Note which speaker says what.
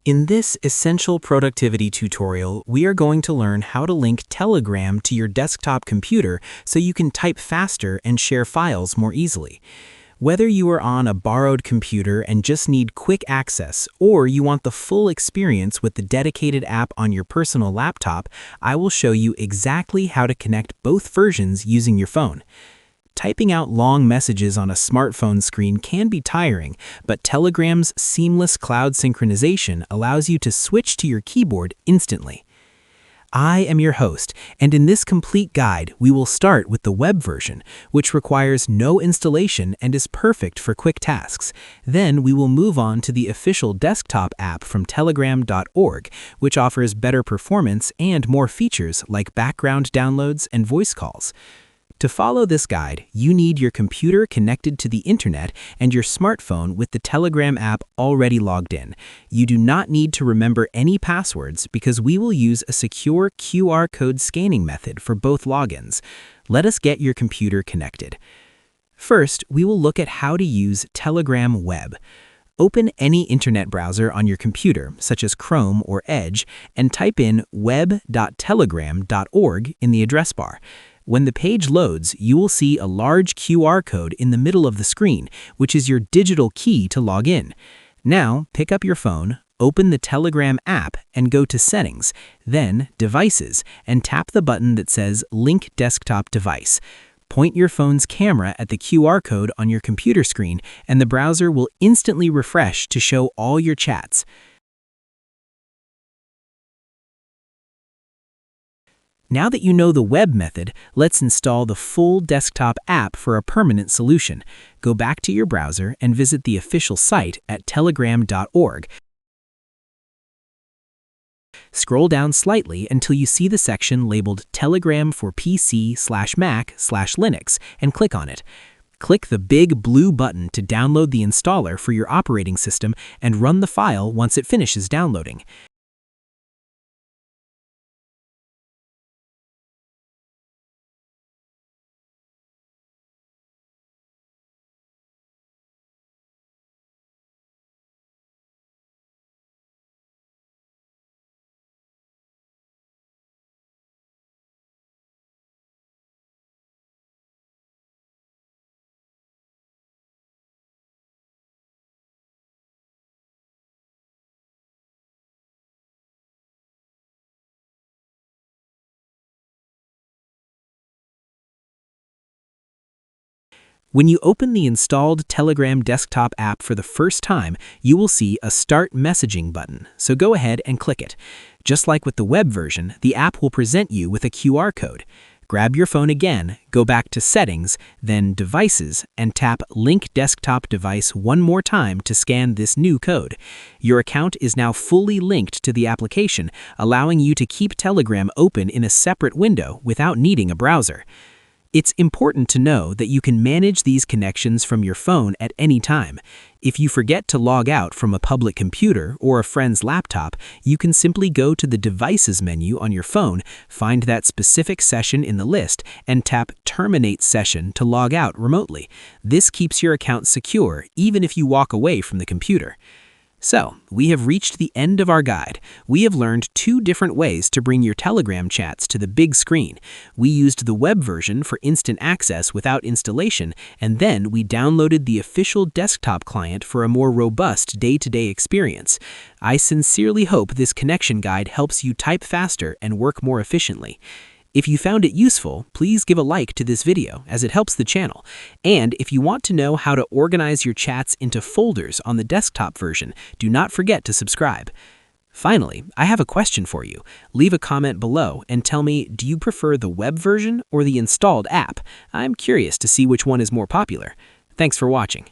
Speaker 1: In this essential productivity tutorial, we are going to learn how to link Telegram to your desktop computer so you can type faster and share files more easily. Whether you are on a borrowed computer and just need quick access, or you want the full experience with the dedicated app on your personal laptop, I will show you exactly how to connect both versions using your phone. Typing out long messages on a smartphone screen can be tiring, but Telegram's seamless cloud synchronization allows you to switch to your keyboard instantly. I am your host, and in this complete guide, we will start with the web version, which requires no installation and is perfect for quick tasks. Then we will move on to the official desktop app from telegram.org, which offers better performance and more features like background downloads and voice calls. To follow this guide, you need your computer connected to the internet and your smartphone with the Telegram app already logged in. You do not need to remember any passwords because we will use a secure QR code scanning method for both logins. Let us get your computer connected. First, we will look at how to use Telegram Web. Open any internet browser on your computer, such as Chrome or Edge, and type in web.telegram.org in the address bar. When the page loads, you will see a large QR code in the middle of the screen, which is your digital key to log in. Now, pick up your phone, open the Telegram app, and go to Settings, then Devices, and tap the button that says Link Desktop Device. Point your phone's camera at the QR code on your computer screen, and the browser will instantly refresh to show all your chats. Now that you know the web method, let's install the full desktop app for a permanent solution. Go back to your browser and visit the official site at telegram.org. Scroll down slightly until you see the section labeled Telegram for PC/Mac/Linux and click on it. Click the big blue button to download the installer for your operating system and run the file once it finishes downloading. When you open the installed Telegram desktop app for the first time, you will see a Start Messaging button, so go ahead and click it. Just like with the web version, the app will present you with a QR code. Grab your phone again, go back to Settings, then Devices, and tap Link Desktop Device one more time to scan this new code. Your account is now fully linked to the application, allowing you to keep Telegram open in a separate window without needing a browser. It's important to know that you can manage these connections from your phone at any time. If you forget to log out from a public computer or a friend's laptop, you can simply go to the Devices menu on your phone, find that specific session in the list, and tap Terminate Session to log out remotely. This keeps your account secure even if you walk away from the computer. So, we have reached the end of our guide. We have learned 2 different ways to bring your Telegram chats to the big screen. We used the web version for instant access without installation, and then we downloaded the official desktop client for a more robust day-to-day experience. I sincerely hope this connection guide helps you type faster and work more efficiently. If you found it useful, please give a like to this video as it helps the channel. And if you want to know how to organize your chats into folders on the desktop version, do not forget to subscribe. Finally, I have a question for you. Leave a comment below and tell me, do you prefer the web version or the installed app? I'm curious to see which one is more popular. Thanks for watching.